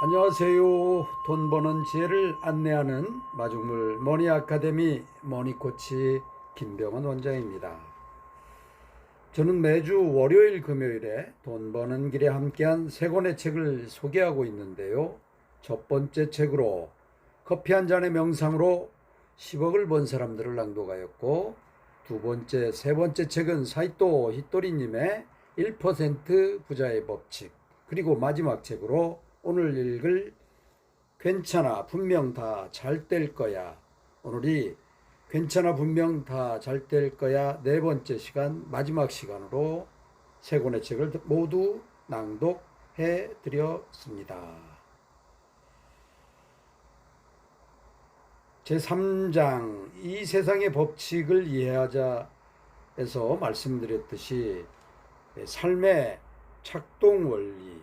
안녕하세요. 돈 버는 지혜를 안내하는 마중물 머니 아카데미 머니코치 김병원 원장입니다. 저는 매주 월요일 금요일에 돈 버는 길에 함께한 세 권의 책을 소개하고 있는데요. 첫 번째 책으로 커피 한 잔의 명상으로 10억을 번 사람들을 낭독하였고, 두 번째, 세 번째 책은 사이토 히토리님의 1% 부자의 법칙, 그리고 마지막 책으로 오늘 읽을 괜찮아 분명 다 잘 될 거야, 오늘이 괜찮아 분명 다 잘 될 거야 네 번째 시간, 마지막 시간으로 세 권의 책을 모두 낭독해 드렸습니다. 제3장 이 세상의 법칙을 이해하자에서 말씀드렸듯이 삶의 작동 원리,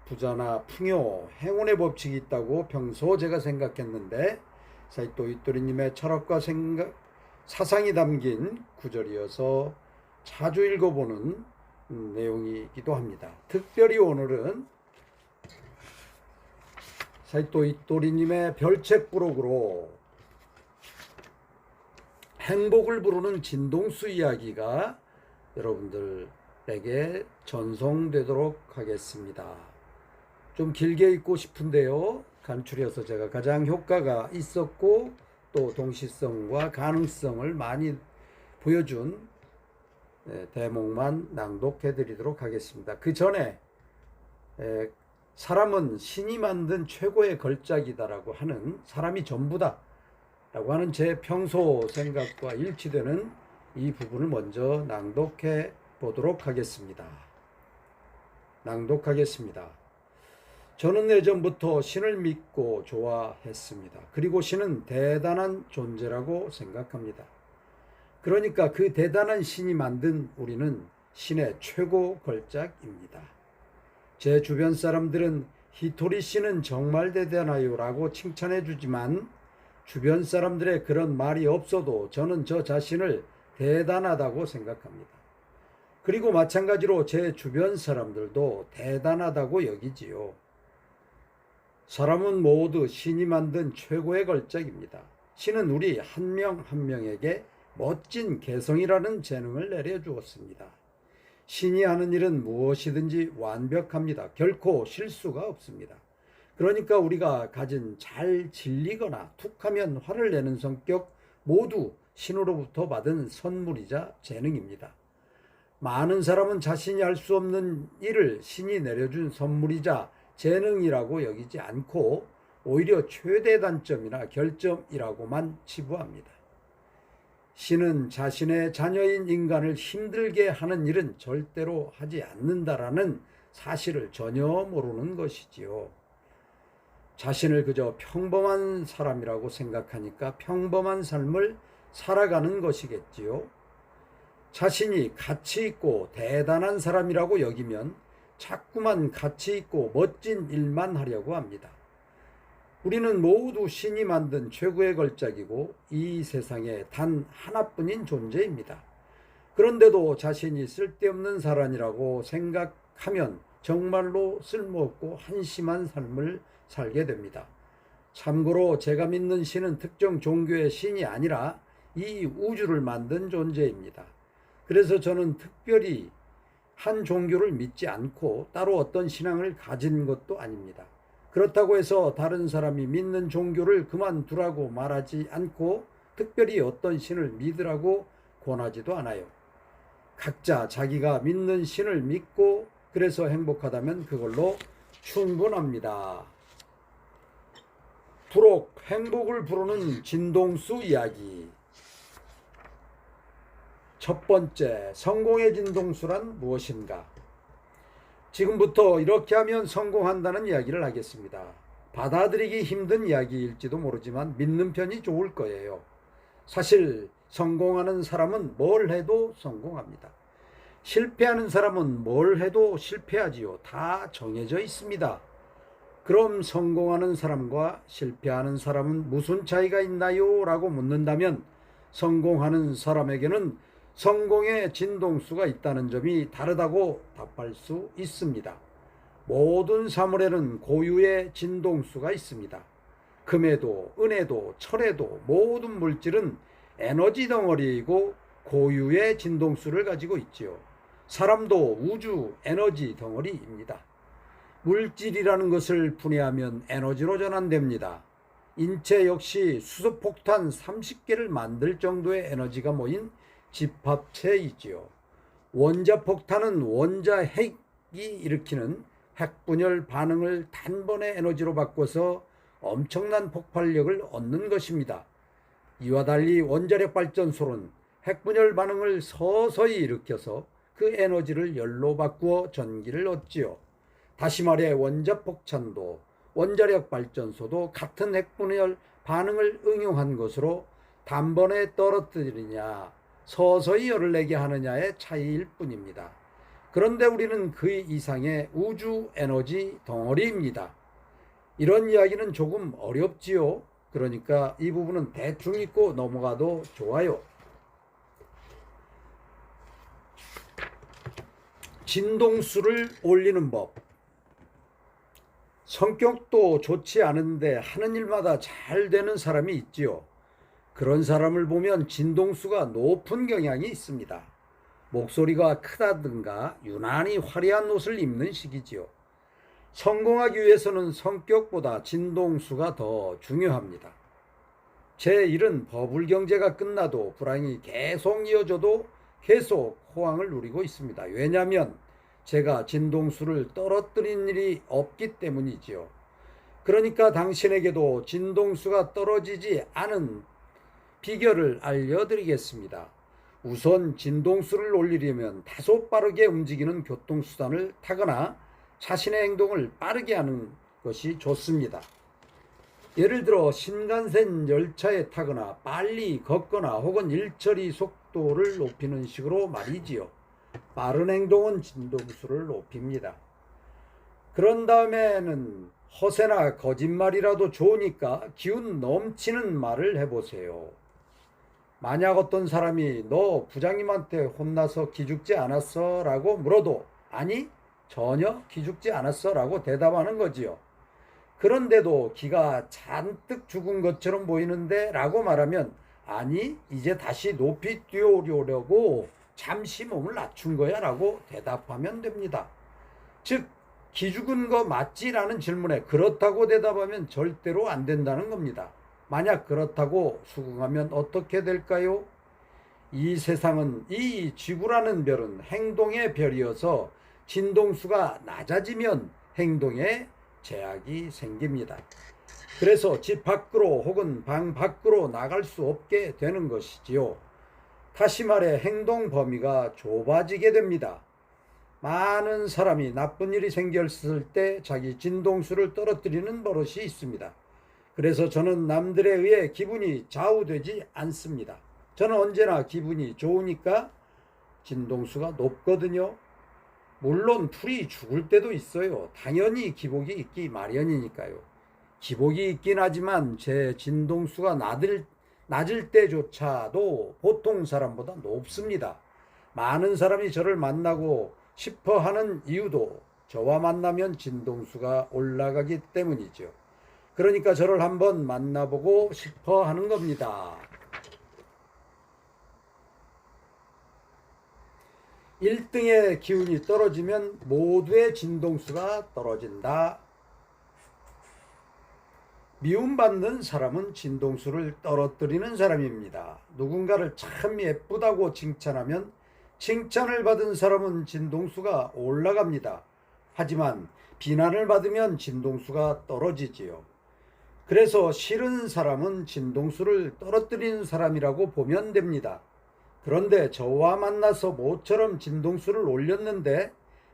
부자나 풍요, 행운의 법칙이 있다고 평소 제가 생각했는데, 사이토 이토리님의 철학과 사상이 담긴 구절이어서 자주 읽어보는 내용이기도 합니다. 특별히 오늘은 사이토 이토리님의 별책 부록으로 행복을 부르는 진동수 이야기가 여러분들에게 전송되도록 하겠습니다. 좀 길게 읽고 싶은데요, 간추려서 제가 가장 효과가 있었고 또 동시성과 가능성을 많이 보여준 대목만 낭독해 드리도록 하겠습니다. 그 전에 사람은 신이 만든 최고의 걸작이다라고 하는, 사람이 전부다 라고 하는 제 평소 생각과 일치되는 이 부분을 먼저 낭독해 보도록 하겠습니다. 낭독하겠습니다. 저는 예전부터 신을 믿고 좋아했습니다. 그리고 신은 대단한 존재라고 생각합니다. 그러니까 그 대단한 신이 만든 우리는 신의 최고 걸작입니다. 제 주변 사람들은 히토리 씨는 정말 대단해요 라고 칭찬해 주지만, 주변 사람들의 그런 말이 없어도 저는 저 자신을 대단하다고 생각합니다. 그리고 마찬가지로 제 주변 사람들도 대단하다고 여기지요. 사람은 모두 신이 만든 최고의 걸작입니다. 신은 우리 한 명 한 명에게 멋진 개성이라는 재능을 내려주었습니다. 신이 하는 일은 무엇이든지 완벽합니다. 결코 실수가 없습니다. 그러니까 우리가 가진 잘 질리거나 툭하면 화를 내는 성격 모두 신으로부터 받은 선물이자 재능입니다. 많은 사람은 자신이 할 수 없는 일을 신이 내려준 선물이자 재능이라고 여기지 않고 오히려 최대 단점이나 결점이라고만 치부합니다. 신은 자신의 자녀인 인간을 힘들게 하는 일은 절대로 하지 않는다라는 사실을 전혀 모르는 것이지요. 자신을 그저 평범한 사람이라고 생각하니까 평범한 삶을 살아가는 것이겠지요. 자신이 가치 있고 대단한 사람이라고 여기면 자꾸만 가치 있고 멋진 일만 하려고 합니다. 우리는 모두 신이 만든 최고의 걸작이고 이 세상에 단 하나뿐인 존재입니다. 그런데도 자신이 쓸데없는 사람이라고 생각하면 정말로 쓸모없고 한심한 삶을 살게 됩니다. 참고로 제가 믿는 신은 특정 종교의 신이 아니라 이 우주를 만든 존재입니다. 그래서 저는 특별히 한 종교를 믿지 않고 따로 어떤 신앙을 가진 것도 아닙니다. 그렇다고 해서 다른 사람이 믿는 종교를 그만두라고 말하지 않고 특별히 어떤 신을 믿으라고 권하지도 않아요. 각자 자기가 믿는 신을 믿고 그래서 행복하다면 그걸로 충분합니다. 부록 행복을 부르는 진동수 이야기. 첫 번째, 성공의 진동수란 무엇인가? 지금부터 이렇게 하면 성공한다는 이야기를 하겠습니다. 받아들이기 힘든 이야기일지도 모르지만 믿는 편이 좋을 거예요. 사실 성공하는 사람은 뭘 해도 성공합니다. 실패하는 사람은 뭘 해도 실패하지요. 다 정해져 있습니다. 그럼 성공하는 사람과 실패하는 사람은 무슨 차이가 있나요? 라고 묻는다면, 성공하는 사람에게는 성공의 진동수가 있다는 점이 다르다고 답할 수 있습니다. 모든 사물에는 고유의 진동수가 있습니다. 금에도 은에도 철에도 모든 물질은 에너지 덩어리이고 고유의 진동수를 가지고 있지요. 사람도 우주 에너지 덩어리입니다. 물질이라는 것을 분해하면 에너지로 전환됩니다. 인체 역시 수소폭탄 30개를 만들 정도의 에너지가 모인 집합체이지요. 원자폭탄은 원자 핵이 일으키는 핵분열 반응을 단번에 에너지로 바꿔서 엄청난 폭발력을 얻는 것입니다. 이와 달리 원자력 발전소는 핵분열 반응을 서서히 일으켜서 그 에너지를 열로 바꾸어 전기를 얻지요. 다시 말해 원자폭탄도 원자력 발전소도 같은 핵분열 반응을 응용한 것으로 단번에 떨어뜨리느냐 서서히 열을 내게 하느냐의 차이일 뿐입니다. 그런데 우리는 그 이상의 우주 에너지 덩어리입니다. 이런 이야기는 조금 어렵지요. 그러니까 이 부분은 대충 읽고 넘어가도 좋아요. 진동수를 올리는 법. 성격도 좋지 않은데 하는 일마다 잘 되는 사람이 있지요. 그런 사람을 보면 진동수가 높은 경향이 있습니다. 목소리가 크다든가 유난히 화려한 옷을 입는 식이지요. 성공하기 위해서는 성격보다 진동수가 더 중요합니다. 제 일은 버블 경제가 끝나도 불황이 계속 이어져도 계속 호황을 누리고 있습니다. 왜냐하면 제가 진동수를 떨어뜨린 일이 없기 때문이지요. 그러니까 당신에게도 진동수가 떨어지지 않은 비결을 알려드리겠습니다. 우선 진동수를 올리려면 다소 빠르게 움직이는 교통수단을 타거나 자신의 행동을 빠르게 하는 것이 좋습니다. 예를 들어 신간센 열차에 타거나 빨리 걷거나 혹은 일처리 속도를 높이는 식으로 말이지요. 빠른 행동은 진동수를 높입니다. 그런 다음에는 허세나 거짓말이라도 좋으니까 기운 넘치는 말을 해보세요. 만약 어떤 사람이 너 부장님한테 혼나서 기죽지 않았어? 라고 물어도 아니 전혀 기죽지 않았어 라고 대답하는 거지요. 그런데도 기가 잔뜩 죽은 것처럼 보이는데 라고 말하면 아니 이제 다시 높이 뛰어오려고 잠시 몸을 낮춘 거야 라고 대답하면 됩니다. 즉 기죽은 거 맞지? 라는 질문에 그렇다고 대답하면 절대로 안 된다는 겁니다. 만약 그렇다고 수긍하면 어떻게 될까요? 이 세상은 이 지구라는 별은 행동의 별이어서 진동수가 낮아지면 행동에 제약이 생깁니다. 그래서 집 밖으로 혹은 방 밖으로 나갈 수 없게 되는 것이지요. 다시 말해 행동 범위가 좁아지게 됩니다. 많은 사람이 나쁜 일이 생겼을 때 자기 진동수를 떨어뜨리는 버릇이 있습니다. 그래서 저는 남들에 의해 기분이 좌우되지 않습니다. 저는 언제나 기분이 좋으니까 진동수가 높거든요. 물론 풀이 죽을 때도 있어요. 당연히 기복이 있기 마련이니까요. 기복이 있긴 하지만 제 진동수가 낮을 때조차도 보통 사람보다 높습니다. 많은 사람이 저를 만나고 싶어 하는 이유도 저와 만나면 진동수가 올라가기 때문이죠. 그러니까 저를 한번 만나보고 싶어 하는 겁니다. 1등의 기운이 떨어지면 모두의 진동수가 떨어진다. 미움받는 사람은 진동수를 떨어뜨리는 사람입니다. 누군가를 참 예쁘다고 칭찬하면 칭찬을 받은 사람은 진동수가 올라갑니다. 하지만 비난을 받으면 진동수가 떨어지지요. 그래서 싫은 사람은 진동수를 떨어뜨리는 사람이라고 보면 됩니다. 그런데 저와 만나서 모처럼 진동수를 올렸는데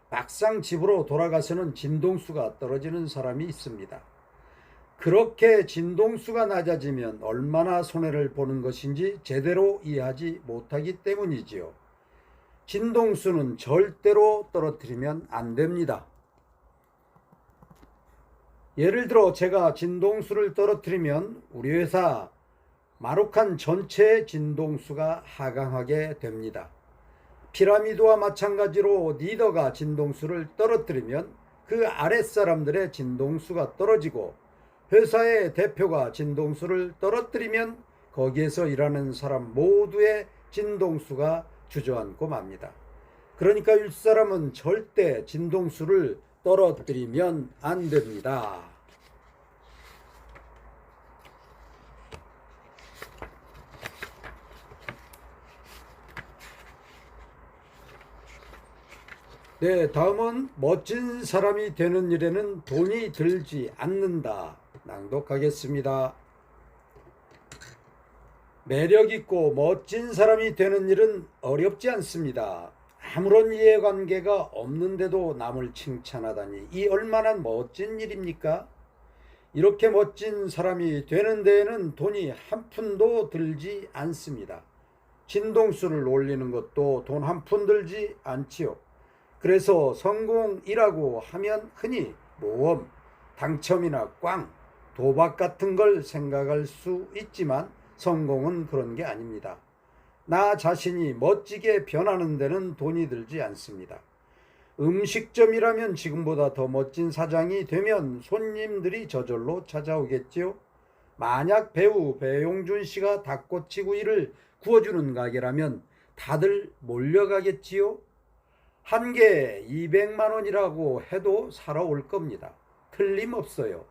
막상 집으로 돌아가서는 진동수가 떨어지는 사람이 있습니다. 그렇게 진동수가 낮아지면 얼마나 손해를 보는 것인지 제대로 이해하지 못하기 때문이지요. 진동수는 절대로 떨어뜨리면 안 됩니다. 예를 들어 제가 진동수를 떨어뜨리면 우리 회사 마루칸 전체의 진동수가 하강하게 됩니다. 피라미드와 마찬가지로 리더가 진동수를 떨어뜨리면 그 아랫사람들의 진동수가 떨어지고 회사의 대표가 진동수를 떨어뜨리면 거기에서 일하는 사람 모두의 진동수가 주저앉고 맙니다. 그러니까 윗사람은 절대 진동수를 떨어뜨리면 안 됩니다. 네, 다음은 멋진 사람이 되는 일에는 돈이 들지 않는다. 낭독하겠습니다. 매력있고 멋진 사람이 되는 일은 어렵지 않습니다. 아무런 이해관계가 없는데도 남을 칭찬하다니 이 얼마나 멋진 일입니까? 이렇게 멋진 사람이 되는 데에는 돈이 한 푼도 들지 않습니다. 진동수를 올리는 것도 돈 한 푼 들지 않지요. 그래서 성공이라고 하면 흔히 모험, 당첨이나 꽝, 도박 같은 걸 생각할 수 있지만 성공은 그런 게 아닙니다. 나 자신이 멋지게 변하는 데는 돈이 들지 않습니다. 음식점이라면 지금보다 더 멋진 사장이 되면 손님들이 저절로 찾아오겠지요. 만약 배우 배용준 씨가 닭꼬치구이를 구워주는 가게라면 다들 몰려가겠지요. 한 개에 200만 원이라고 해도 사러 올 겁니다. 틀림없어요.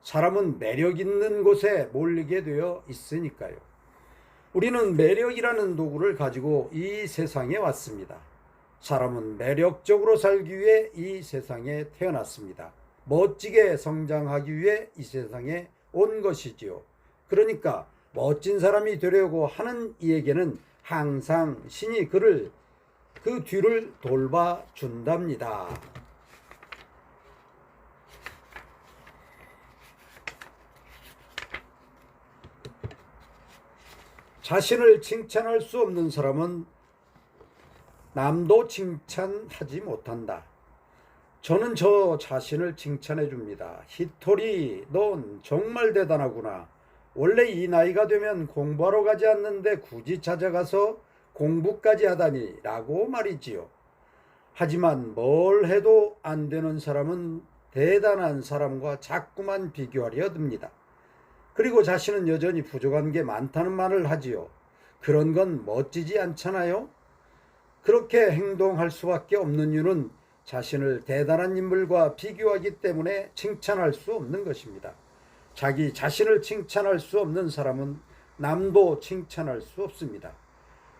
사람은 매력 있는 곳에 몰리게 되어 있으니까요. 우리는 매력이라는 도구를 가지고 이 세상에 왔습니다. 사람은 매력적으로 살기 위해 이 세상에 태어났습니다. 멋지게 성장하기 위해 이 세상에 온 것이지요. 그러니까 멋진 사람이 되려고 하는 이에게는 항상 신이 그 뒤를 돌봐준답니다. 자신을 칭찬할 수 없는 사람은 남도 칭찬하지 못한다. 저는 저 자신을 칭찬해 줍니다. 히토리, 넌 정말 대단하구나. 원래 이 나이가 되면 공부하러 가지 않는데 굳이 찾아가서 공부까지 하다니 라고 말이지요. 하지만 뭘 해도 안 되는 사람은 대단한 사람과 자꾸만 비교하려 듭니다. 그리고 자신은 여전히 부족한 게 많다는 말을 하지요. 그런 건 멋지지 않잖아요? 그렇게 행동할 수밖에 없는 이유는 자신을 대단한 인물과 비교하기 때문에 칭찬할 수 없는 것입니다. 자기 자신을 칭찬할 수 없는 사람은 남도 칭찬할 수 없습니다.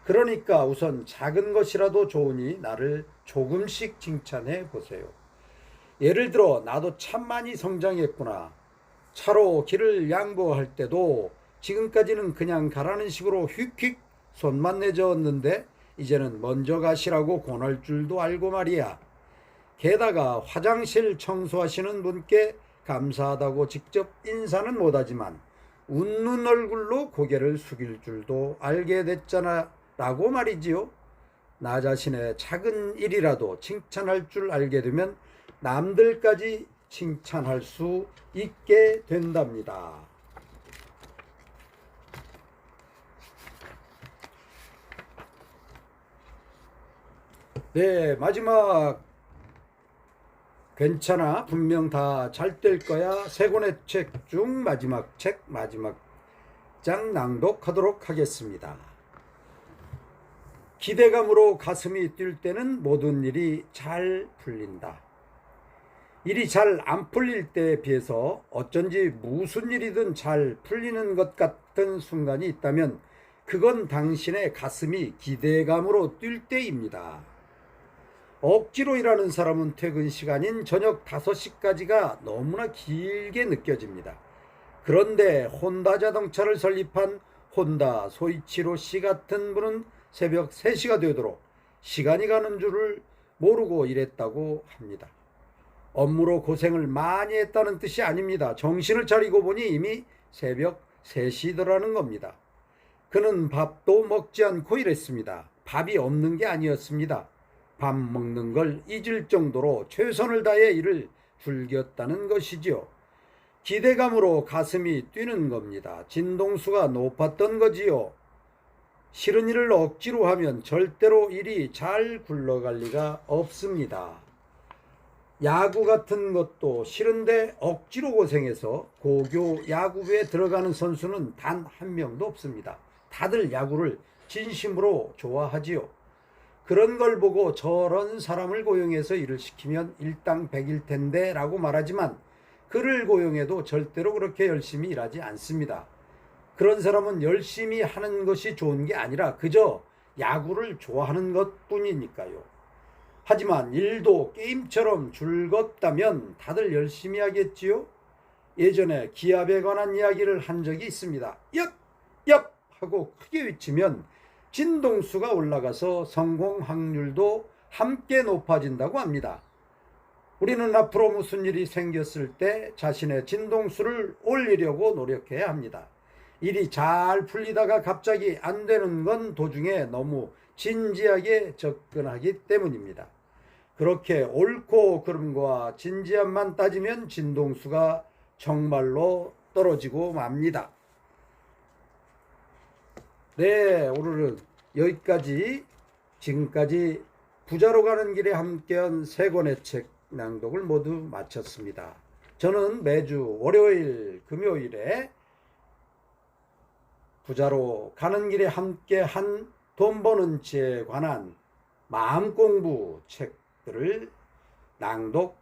그러니까 우선 작은 것이라도 좋으니 나를 조금씩 칭찬해 보세요. 예를 들어 나도 참 많이 성장했구나. 차로 길을 양보할 때도 지금까지는 그냥 가라는 식으로 휙휙 손만 내저었는데 이제는 먼저 가시라고 권할 줄도 알고 말이야. 게다가 화장실 청소하시는 분께 감사하다고 직접 인사는 못하지만 웃는 얼굴로 고개를 숙일 줄도 알게 됐잖아 라고 말이지요. 나 자신의 작은 일이라도 칭찬할 줄 알게 되면 남들까지 칭찬할 수 있게 된답니다. 네, 마지막 괜찮아 분명 다 잘 될 거야 세 권의 책 중 마지막 장 낭독하도록 하겠습니다. 기대감으로 가슴이 뛸 때는 모든 일이 잘 풀린다. 일이 잘 안 풀릴 때에 비해서 어쩐지 무슨 일이든 잘 풀리는 것 같은 순간이 있다면 그건 당신의 가슴이 기대감으로 뛸 때입니다. 억지로 일하는 사람은 퇴근 시간인 저녁 5시까지가 너무나 길게 느껴집니다. 그런데 혼다 자동차를 설립한 혼다 소이치로 씨 같은 분은 새벽 3시가 되도록 시간이 가는 줄을 모르고 일했다고 합니다. 업무로 고생을 많이 했다는 뜻이 아닙니다. 정신을 차리고 보니 이미 새벽 3시더라는 겁니다. 그는 밥도 먹지 않고 일했습니다. 밥이 없는 게 아니었습니다. 밥 먹는 걸 잊을 정도로 최선을 다해 일을 즐겼다는 것이지요. 기대감으로 가슴이 뛰는 겁니다. 진동수가 높았던 거지요. 싫은 일을 억지로 하면 절대로 일이 잘 굴러갈 리가 없습니다. 야구 같은 것도 싫은데 억지로 고생해서 고교 야구부에 들어가는 선수는 단 한 명도 없습니다. 다들 야구를 진심으로 좋아하지요. 그런 걸 보고 저런 사람을 고용해서 일을 시키면 일당백일 텐데 라고 말하지만, 그를 고용해도 절대로 그렇게 열심히 일하지 않습니다. 그런 사람은 열심히 하는 것이 좋은 게 아니라 그저 야구를 좋아하는 것 뿐이니까요. 하지만 일도 게임처럼 즐겁다면 다들 열심히 하겠지요. 예전에 기압에 관한 이야기를 한 적이 있습니다. 얍! 얍! 하고 크게 외치면 진동수가 올라가서 성공 확률도 함께 높아진다고 합니다. 우리는 앞으로 무슨 일이 생겼을 때 자신의 진동수를 올리려고 노력해야 합니다. 일이 잘 풀리다가 갑자기 안 되는 건 도중에 너무 진지하게 접근하기 때문입니다. 그렇게 옳고 그른 거와 진지함만 따지면 진동수가 정말로 떨어지고 맙니다. 네, 오늘은 여기까지, 지금까지 부자로 가는 길에 함께한 세 권의 책 낭독을 모두 마쳤습니다. 저는 매주 월요일, 금요일에 부자로 가는 길에 함께한 돈 버는 지에 관한 마음공부 책들을 낭독해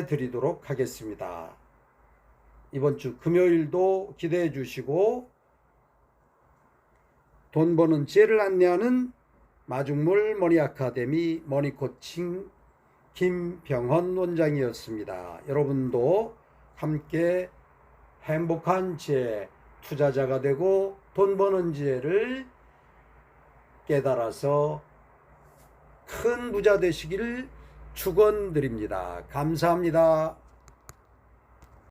드리도록 하겠습니다. 이번 주 금요일도 기대해 주시고, 돈 버는 지혜를 안내하는 마중물 머니 아카데미 머니코칭 김병헌 원장이었습니다. 여러분도 함께 행복한 지혜, 투자자가 되고 돈 버는 지혜를 깨달아서 큰 부자 되시기를 축원드립니다. 감사합니다.